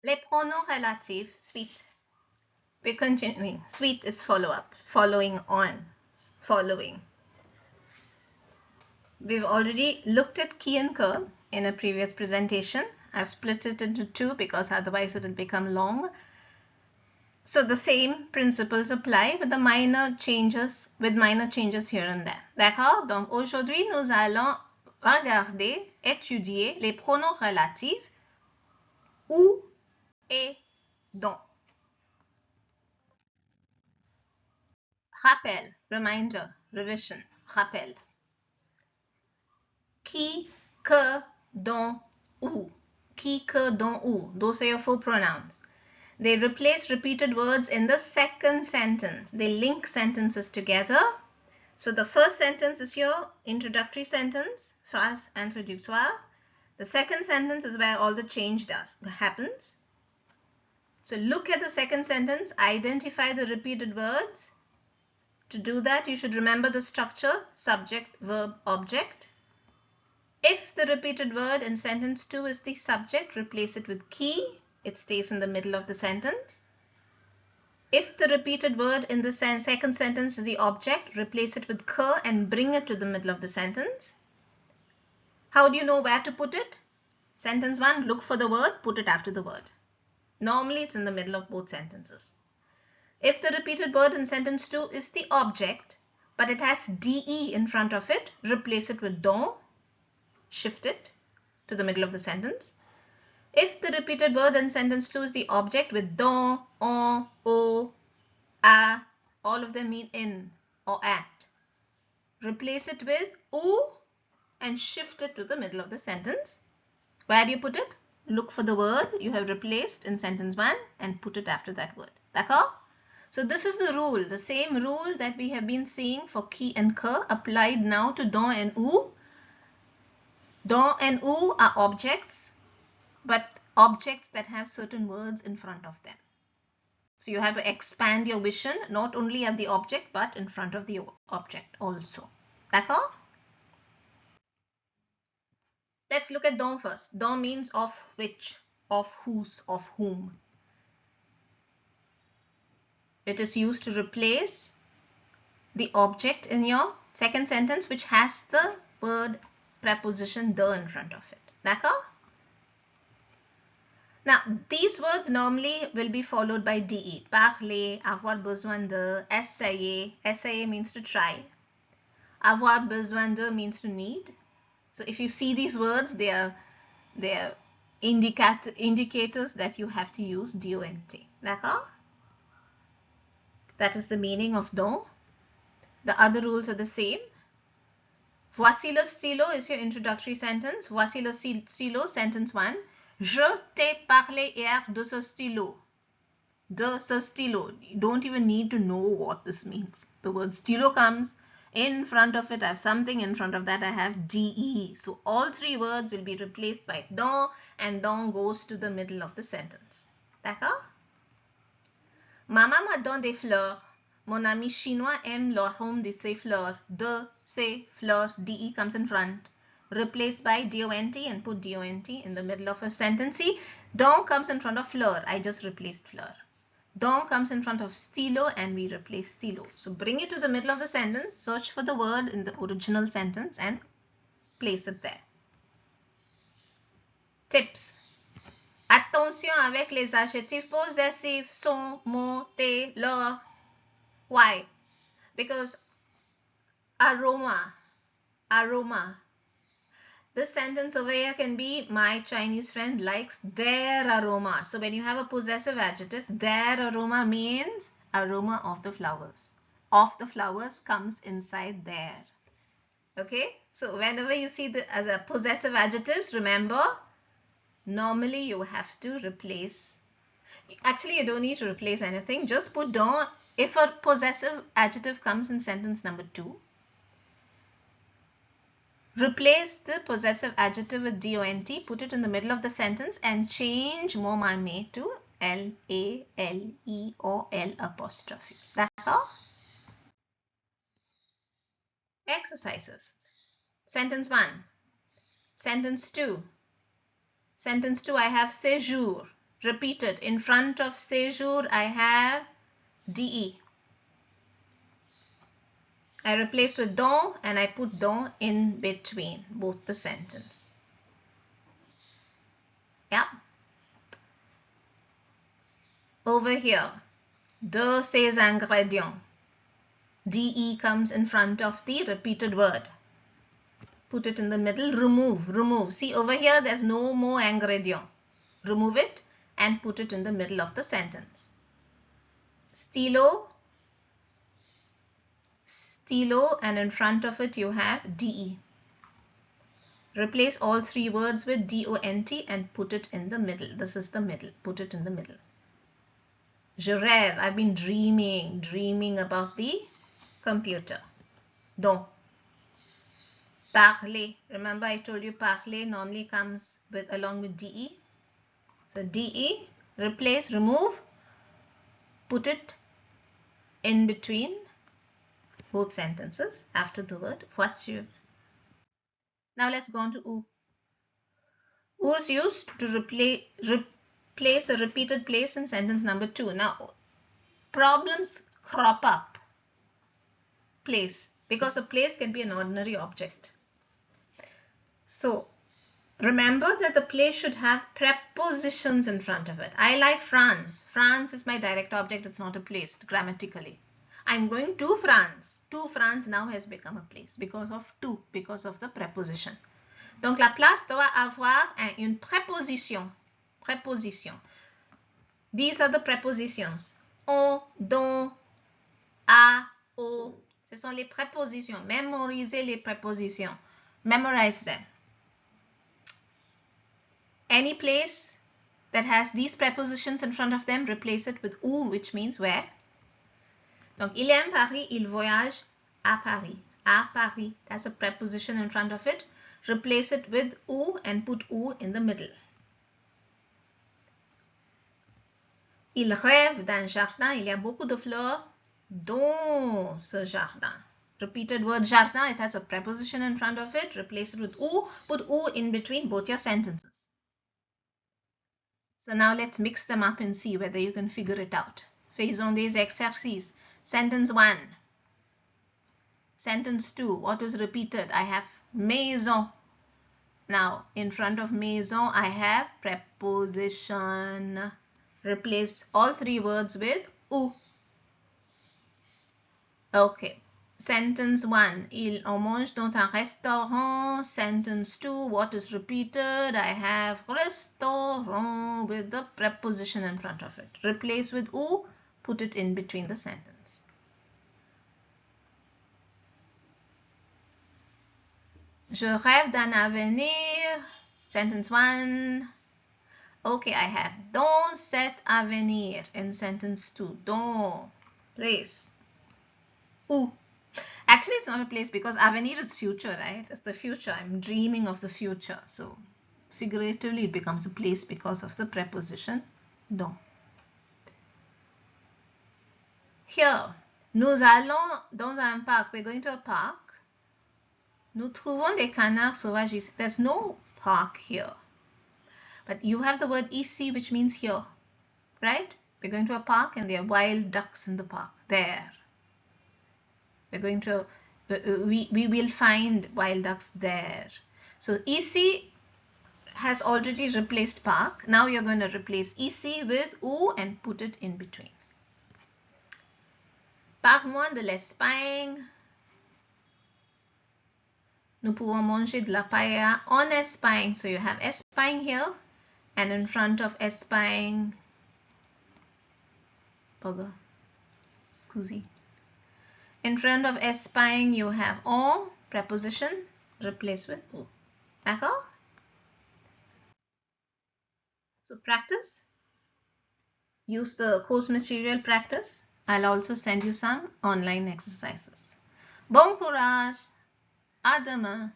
Les pronoms relatifs, suite. We're continuing. Suite is follow-up, following on, following. We've already looked at key and curl in a previous presentation. I've split it into two because otherwise it will become long. So the same principles apply with the minor changes, here and there. D'accord? Donc aujourd'hui, nous allons regarder, étudier les pronoms relatifs ou et dont. Rappel, reminder, revision, rappel. Qui, que, dont, où. Qui, que, dont, où. Those are your four pronouns. They replace repeated words in the second sentence. They link sentences together. So the first sentence is your introductory sentence, phrase introductoire. The second sentence is where all the change happens. So look at the second sentence, identify the repeated words. To do that, you should remember the structure, subject, verb, object. If the repeated word in sentence 2 is the subject, replace it with qui. It stays in the middle of the sentence. If the repeated word in the second sentence is the object, replace it with que and bring it to the middle of the sentence. How do you know where to put it? Sentence 1, look for the word, put it after the word. Normally, it's in the middle of both sentences. If the repeated word in sentence 2 is the object, but it has de in front of it, replace it with dont, shift it to the middle of the sentence. If the repeated word in sentence 2 is the object with dont, on, au, à, all of them mean in or at, replace it with ou and shift it to the middle of the sentence. Where do you put it? Look for the word you have replaced in sentence 1 and put it after that word. D'accord? So this is the rule, the same rule that we have been seeing for qui and que applied now to dont and ou. Dont and ou are objects, but objects that have certain words in front of them. So you have to expand your vision, not only at the object, but in front of the object also. D'accord? Let's look at dont first. Dont means of which, of whose, of whom. It is used to replace the object in your second sentence which has the word preposition de in front of it. D'accord? Now, these words normally will be followed by de. Parler, avoir besoin de, essayer. Essayer means to try. Avoir besoin de means to need. So if you see these words, they are indicators that you have to use dont. D'accord? That is the meaning of dont. The other rules are the same. Voici le stylo is your introductory sentence. Voici le stylo, sentence 1. Je t'ai parlé hier de ce stylo. De ce stylo. You don't even need to know what this means. The word stylo comes. In front of it, I have something. In front of that, I have de. So all three words will be replaced by dont, and dont goes to the middle of the sentence. D'accord? Maman m'a donné des fleurs. Mon ami chinois aime l'arôme de ses fleurs. De ses fleurs, de comes in front. Replaced by dont and put dont in the middle of a sentence. See, dont comes in front of fleur. I just replaced fleur. Dont comes in front of stylo and we replace stylo. So bring it to the middle of the sentence, search for the word in the original sentence and place it there. Tips. Attention avec les adjectifs possessifs, sont, montés, leur. Why? Because aroma. This sentence over here can be, my Chinese friend likes their aroma. So when you have a possessive adjective, their aroma means aroma of the flowers. Of the flowers comes inside there. Okay? So whenever you see the as a possessive adjectives, remember, normally you have to replace. Actually, you don't need to replace anything. Just put dont. If a possessive adjective comes in sentence number 2, replace the possessive adjective with dont, put it in the middle of the sentence and change mon mame to L-A-L-E or L'. D'accord? Exercises. Sentence 1. Sentence 2. Sentence 2, I have séjour. repeated. In front of séjour, I have de. I replace with don and I put don in between both the sentence. Yeah. Over here, de ces ingrédients. De comes in front of the repeated word. Put it in the middle. Remove, remove. See over here, there's no more ingrédient. Remove it and put it in the middle of the sentence. Stylo, stylo, and in front of it you have de. Replace all three words with dont and put it in the middle. This is the middle. Put it in the middle. Je rêve. I've been dreaming about the computer. Donc, parler. Remember I told you parler normally comes along with de. So de, replace, remove, put it in between both sentences after the word voiture. Now let's go on to ou. Ou is used to replace a repeated place in sentence number 2. Now problems crop up. Place, because a place can be an ordinary object. So remember that the place should have prepositions in front of it. I like France. France is my direct object. It's not a place grammatically. I'm going to France. To France now has become a place because of to, because of the preposition. Donc la place doit avoir une préposition. Préposition. These are the prepositions. On, dont, à, au. Ce sont les prépositions. Mémorisez les prépositions. Memorize them. Any place that has these prepositions in front of them, replace it with où, which means where. Donc, il aime Paris, il voyage à Paris. À Paris, that's a preposition in front of it. Replace it with où and put où in the middle. Il rêve d'un jardin, il y a beaucoup de fleurs dans ce jardin. Repeated word jardin, it has a preposition in front of it. Replace it with où, put où in between both your sentences. So now let's mix them up and see whether you can figure it out. Faisons des exercices. Sentence 1. Sentence 2. What is repeated? I have maison. Now, in front of maison, I have preposition. Replace all three words with où. Okay. Sentence 1. On mange dans un restaurant. Sentence 2. What is repeated? I have restaurant with the preposition in front of it. Replace with où. Put it in between the sentence. Je rêve d'un avenir. Sentence 1. Okay, I have dans cet avenir in sentence 2. Dans. Place. Où. Actually, it's not a place because avenir is future, right? It's the future. I'm dreaming of the future. So, figuratively, it becomes a place because of the preposition dans. Here, nous allons dans un parc. We're going to a park. Nous trouvons des canards sauvages ici. There's no park here. But you have the word ici, which means here, right? We're going to a park and there are wild ducks in the park. There. We're going to, we will find wild ducks there. So ici has already replaced park. Now you're going to replace ici with où and put it in between. Parle-moi de l'Espagne. Nous pouvons manger de la paella en Espagne. So you have Espagne here and in front of Espagne, scusi. In front of Espagne, you have en, preposition, replace with où. D'accord? So practice. Use the course material practice. I'll also send you some online exercises. Bon courage. À demain.